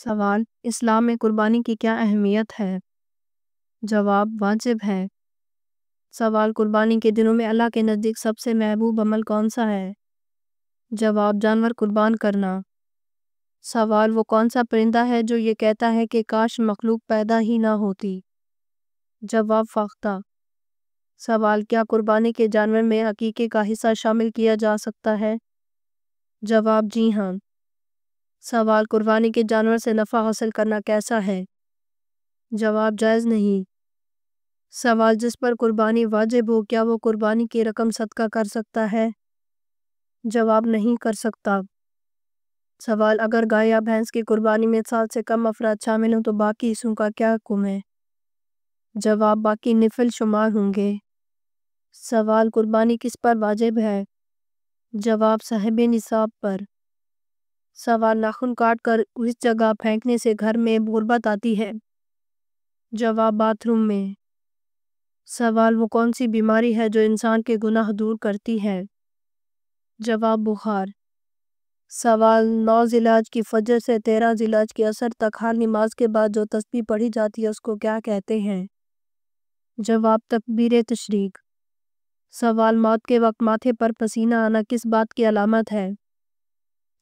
سوال: اسلام میں قربانی کی کیا اہمیت ہے؟ جواب: واجب ہے۔ سوال: قربانی کے دنوں میں اللہ کے نزدیک سب سے محبوب عمل کون سا ہے؟ جواب: جانور قربان کرنا۔ سوال: وہ کون سا پرندہ ہے جو یہ کہتا ہے کہ کاش مخلوق پیدا ہی نہ ہوتی؟ جواب: فاختہ۔ سوال: کیا قربانی کے جانور میں عقیقے کا حصہ شامل کیا جا سکتا ہے؟ جواب: جی ہاں۔ سوال: قربانی کے جانور سے نفع حاصل کرنا کیسا ہے؟ جواب: جائز نہیں۔ سوال: جس پر قربانی واجب ہو کیا وہ قربانی کی رقم صدقہ کر سکتا ہے؟ جواب: نہیں کر سکتا۔ سوال: اگر گائے یا بھینس کی قربانی میں 7 سے کم افراد شامل ہوں تو باقی حصوں کا کیا حکم ہے؟ جواب: باقی نفل شمار ہوں گے۔ سوال: قربانی کس پر واجب ہے؟ جواب: صاحب نصاب پر۔ سوال: ناخن کاٹ کر اس جگہ پھینکنے سے گھر میں غربت آتی ہے؟ جواب: باتھ روم میں۔ سوال: وہ کون سی بیماری ہے جو انسان کے گناہ دور کرتی ہے؟ جواب: بخار۔ سوال: 9 ذی الحج کی فجر سے 13 ذی الحج کی عصر تک ہر نماز کے بعد جو تسبیح پڑھی جاتی ہے اس کو کیا کہتے ہیں؟ جواب: تکبیر تشریق۔ سوال: موت کے وقت ماتھے پر پسینہ آنا کس بات کی علامت ہے؟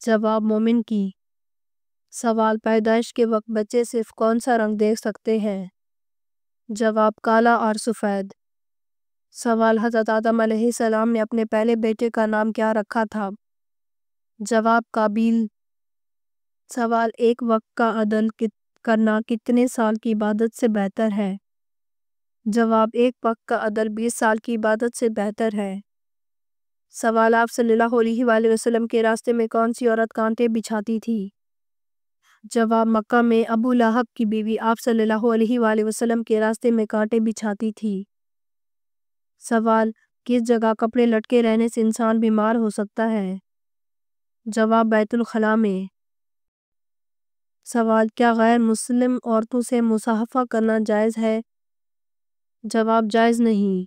جواب: مومن کی۔ سوال: پیدائش کے وقت بچے صرف کون سا رنگ دیکھ سکتے ہیں؟ جواب: کالا اور سفید۔ سوال: حضرت آدم علیہ السلام نے اپنے پہلے بیٹے کا نام کیا رکھا تھا؟ جواب: قابیل۔ سوال: ایک وقت کا عدل کرنا کتنے سال کی عبادت سے بہتر ہے؟ جواب: ایک وقت کا عدل 20 سال کی عبادت سے بہتر ہے۔ سوال: آپ صلی اللہ علیہ وآلہ وسلم کے راستے میں کون سی عورت کانٹے بچھاتی تھی؟ جواب: مکہ میں ابو لہب کی بیوی آپ صلی اللہ علیہ وآلہ وسلم کے راستے میں کانٹے بچھاتی تھی۔ سوال: کس جگہ کپڑے لٹکے رہنے سے انسان بیمار ہو سکتا ہے؟ جواب: بیت الخلاء میں۔ سوال: کیا غیر مسلم عورتوں سے مصافحہ کرنا جائز ہے؟ جواب: جائز نہیں۔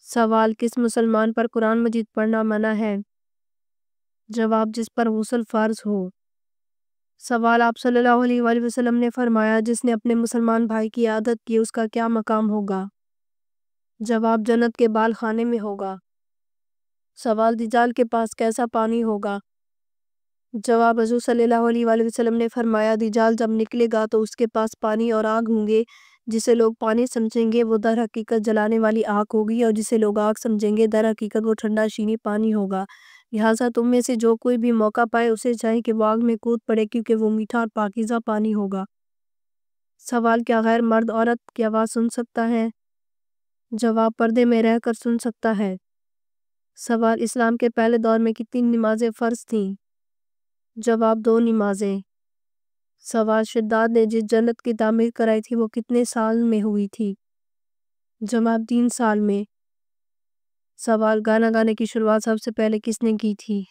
سوال: کس مسلمان پر قرآن مجید پڑھنا منع ہے؟ جواب: جس پر غسل فرض ہو۔ سوال: آپ صلی اللہ علیہ وآلہ وسلم نے فرمایا جس نے اپنے مسلمان بھائی کی عادت کی اس کا کیا مقام ہوگا؟ جواب: جنت کے بال خانے میں ہوگا۔ سوال: دجال کے پاس کیسا پانی ہوگا؟ جواب: حضور صلی اللہ علیہ وآلہ وسلم نے فرمایا دجال جب نکلے گا تو اس کے پاس پانی اور آگ ہوں گے، جسے لوگ پانی سمجھیں گے وہ در حقیقت جلانے والی آگ ہوگی، اور جسے لوگ آگ سمجھیں گے در حقیقت وہ ٹھنڈا شیریں پانی ہوگا۔ لہٰذا تم میں سے جو کوئی بھی موقع پائے اسے چاہیے کہ وہ آگ میں کود پڑے کیونکہ وہ میٹھا اور پاکیزہ پانی ہوگا۔ سوال: کیا غیر مرد عورت کی آواز سن سکتا ہے؟ جواب: پردے میں رہ کر سن سکتا ہے۔ سوال: اسلام کے پہلے دور میں کتنی نمازیں فرض تھیں؟ جواب: 2 نمازیں۔ سوال: شداد نے جس جنت کی تعمیر کرائی تھی وہ کتنے سال میں ہوئی تھی؟ جواب: 3 سال میں۔ سوال: گانا گانے کی شروعات سب سے پہلے کس نے کی تھی؟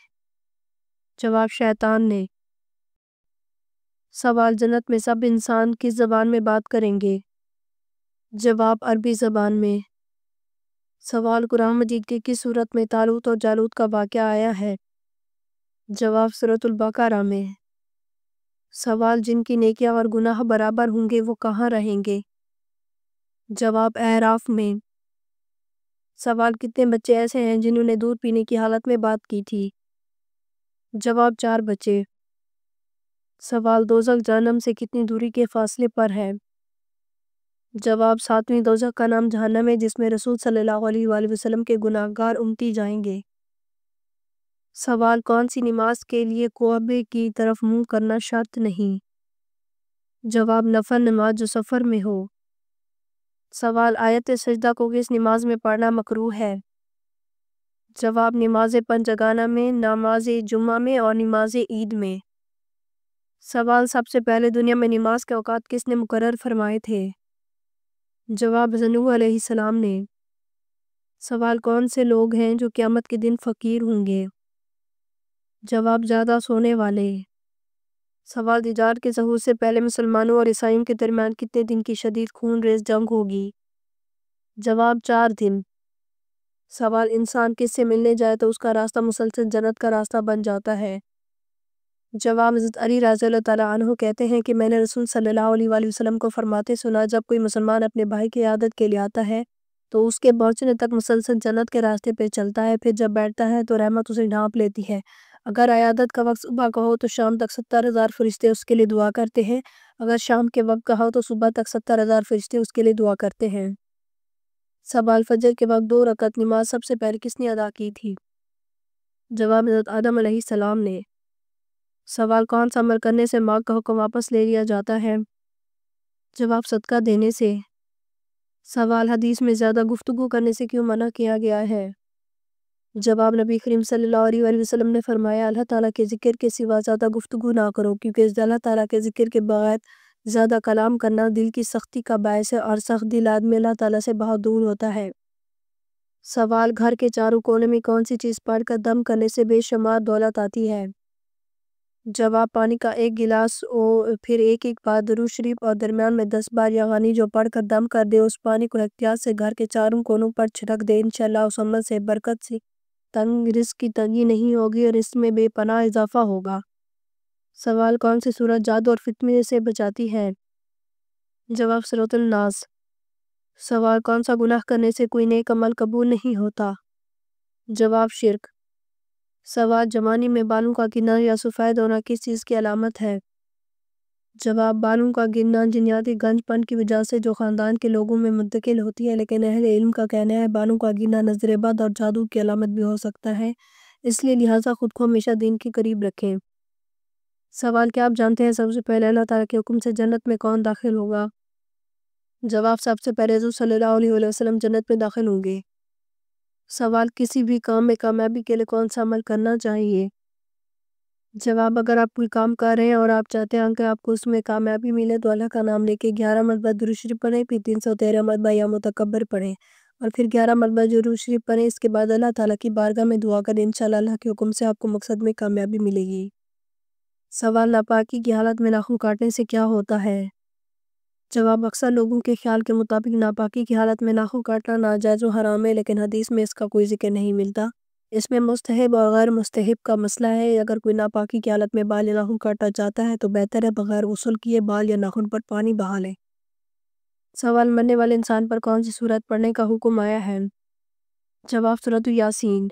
جواب: شیطان نے۔ سوال: جنت میں سب انسان کس زبان میں بات کریں گے؟ جواب: عربی زبان میں۔ سوال: قرآن مجید کی کس سورت میں طالوت اور جالوت کا واقعہ آیا ہے؟ جواب: سورۃ البقرہ میں۔ سوال: جن کی نیکیاں اور گناہ برابر ہوں گے وہ کہاں رہیں گے؟ جواب: اعراف میں۔ سوال: کتنے بچے ایسے ہیں جنہوں نے دودھ پینے کی حالت میں بات کی تھی؟ جواب: 4 بچے۔ سوال: دوزخ جہنم سے کتنی دوری کے فاصلے پر ہے؟ جواب: 7ویں دوزخ کا نام جہنم ہے جس میں رسول صلی اللہ علیہ وآلہ وسلم کے گناہگار امتی جائیں گے۔ سوال: کون سی نماز کے لیے کعبے کی طرف منہ کرنا شرط نہیں؟ جواب: نفل نماز جو سفر میں ہو۔ سوال: آیت سجدہ کو کس نماز میں پڑھنا مکروہ ہے؟ جواب: نماز پنجگانہ میں، نماز جمعہ میں اور نماز عید میں۔ سوال: سب سے پہلے دنیا میں نماز کے اوقات کس نے مقرر فرمائے تھے؟ جواب: حضرت نوح علیہ السلام نے۔ سوال: کون سے لوگ ہیں جو قیامت کے دن فقیر ہوں گے؟ جواب: زیادہ سونے والے۔ سوال: دجال کے ظہور سے پہلے مسلمانوں اور عیسائیوں کے درمیان کتنے دن کی شدید خون ریز جنگ ہوگی؟ جواب: 4 دن۔ سوال: انسان کس سے ملنے جائے تو اس کا راستہ مسلسل جنت کا راستہ بن جاتا ہے؟ جواب حضرت علی رضی اللہ تعالیٰ عنہ کہتے ہیں کہ میں نے رسول صلی اللہ علیہ وآلہ وسلم کو فرماتے سنا، جب کوئی مسلمان اپنے بھائی کی عیادت کے لیے آتا ہے تو اس کے پہنچنے تک مسلسل جنت کے راستے پہ چلتا ہے، پھر جب بیٹھتا ہے تو رحمت اسے ڈھانپ لیتی ہے۔ اگر عیادت کا وقت صبح کا ہو تو شام تک 70,000 فرشتے اس کے لیے دعا کرتے ہیں، اگر شام کے وقت کا ہو تو صبح تک 70,000 فرشتے اس کے لیے دعا کرتے ہیں۔ سوال فجر کے وقت 2 رکعت نماز سب سے پہلے کس نے ادا کی تھی؟ جواب حضرت آدم علیہ السلام نے۔ سوال کون سا عمل کرنے سے مال کا حکم واپس لے لیا جاتا ہے؟ جواب صدقہ دینے سے۔ سوال حدیث میں زیادہ گفتگو کرنے سے کیوں منع کیا گیا ہے؟ جواب نبی کریم صلی اللہ علیہ وآلہ وسلم نے فرمایا اللہ تعالیٰ کے ذکر کے سوا زیادہ گفتگو نہ کرو، کیونکہ اللہ تعالیٰ کے ذکر کے بغیر زیادہ کلام کرنا دل کی سختی کا باعث ہے اور سخت دل آدمی اللہ تعالیٰ سے بہت دور ہوتا ہے۔ سوال گھر کے چاروں کونے میں کون سی چیز پڑھ کر دم کرنے سے بے شمار دولت آتی ہے؟ جواب پانی کا 1 گلاس پھر ایک بار درود شریف اور درمیان میں 10 بار یا غنی جو پڑھ کر دم کر دے، اس پانی کو احتیاط سے گھر کے چاروں کونوں پر چھڑک دے، انشاءاللہ اس عمل سے برکت سے رزق کی تنگی نہیں ہوگی اور اس میں بے پناہ اضافہ ہوگا۔ سوال کون سی سورت جادو اور فتنے سے بچاتی ہے؟ جواب سورۃ الناس۔ سوال کون سا گناہ کرنے سے کوئی نیک عمل قبول نہیں ہوتا؟ جواب شرک۔ سوال جوانی میں بالوں کا گرنا یا سفید ہونا کس چیز کی علامت ہے؟ جواب بالوں کا گرنا جنیاتی گنج پن کی وجہ سے جو خاندان کے لوگوں میں منتقل ہوتی ہے، لیکن اہل علم کا کہنا ہے بالوں کا گرنا نظر بد اور جادو کی علامت بھی ہو سکتا ہے، اس لیے لہٰذا خود کو ہمیشہ دین کے قریب رکھیں۔ سوال کیا آپ جانتے ہیں سب سے پہلے اللہ تعالیٰ کے حکم سے جنت میں کون داخل ہوگا؟ جواب سب سے پہلے حضور صلی اللہ علیہ وآلہ وسلم جنت میں داخل ہوں گے۔ سوال کسی بھی کام میں کامیابی کے لیے کون سا عمل کرنا چاہیے؟ جواب اگر آپ کوئی کام کر رہے ہیں اور آپ چاہتے ہیں کہ آپ کو اس میں کامیابی ملے تو اللہ کا نام لے کے 11 مرتبہ درود شریف پڑھیں، پھر 313 مرتبہ یا متکبر پڑھیں اور پھر 11 مرتبہ درود شریف پڑھیں۔ اس کے بعد اللہ تعالیٰ کی بارگاہ میں دعا کریں، انشاءاللہ اللہ کے حکم سے آپ کو مقصد میں کامیابی ملے گی۔ سوال ناپاکی کی حالت میں ناخن کاٹنے سے کیا ہوتا ہے؟ جواب اکثر لوگوں کے خیال کے مطابق ناپاکی کی حالت میں ناخن کاٹنا ناجائز و حرام ہے، لیکن حدیث میں اس کا کوئی ذکر نہیں ملتا۔ اس میں مستحب اور غیر مستحب کا مسئلہ ہے۔ اگر کوئی ناپاکی کی حالت میں بال یا ناخن کاٹنا چاہتا ہے تو بہتر ہے بغیر غسل کیے بال یا ناخن پر پانی بہا لے۔ سوال مرنے والے انسان پر کون سی سورت پڑھنے کا حکم آیا ہے؟ جواب سورۃ یاسین۔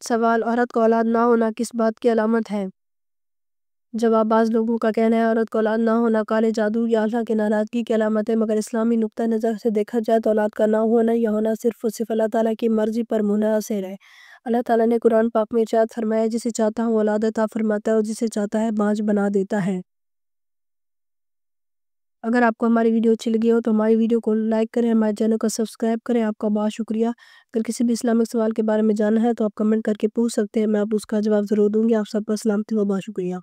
سوال عورت کو اولاد نہ ہونا کس بات کی علامت ہے؟ جواب بعض لوگوں کا کہنا ہے عورت کو اولاد نہ ہونا کالے جادو یا اللہ کی ناراضگی کی علامت ہے، مگر اسلامی نقطہ نظر سے دیکھا جائے تو اولاد کا نہ ہونا یا ہونا صرف اللہ تعالیٰ کی مرضی پر منحصر ہے۔ اللہ تعالیٰ نے قرآن پاک میں ارشاد فرمایا جسے چاہتا ہوں اولاد عطا فرماتا ہے اور جسے چاہتا ہے بانجھ بنا دیتا ہے۔ اگر آپ کو ہماری ویڈیو اچھی لگی ہو تو ہماری ویڈیو کو لائک کریں، ہمارے چینل کو سبسکرائب کریں۔ آپ کا بہت شکریہ۔ اگر کسی بھی اسلامک سوال کے بارے میں جاننا ہے تو آپ کمنٹ کر کے پوچھ سکتے ہیں، میں آپ اس کا جواب ضرور دوں گی۔ آپ سب پر سلامتی و بہت شکریہ۔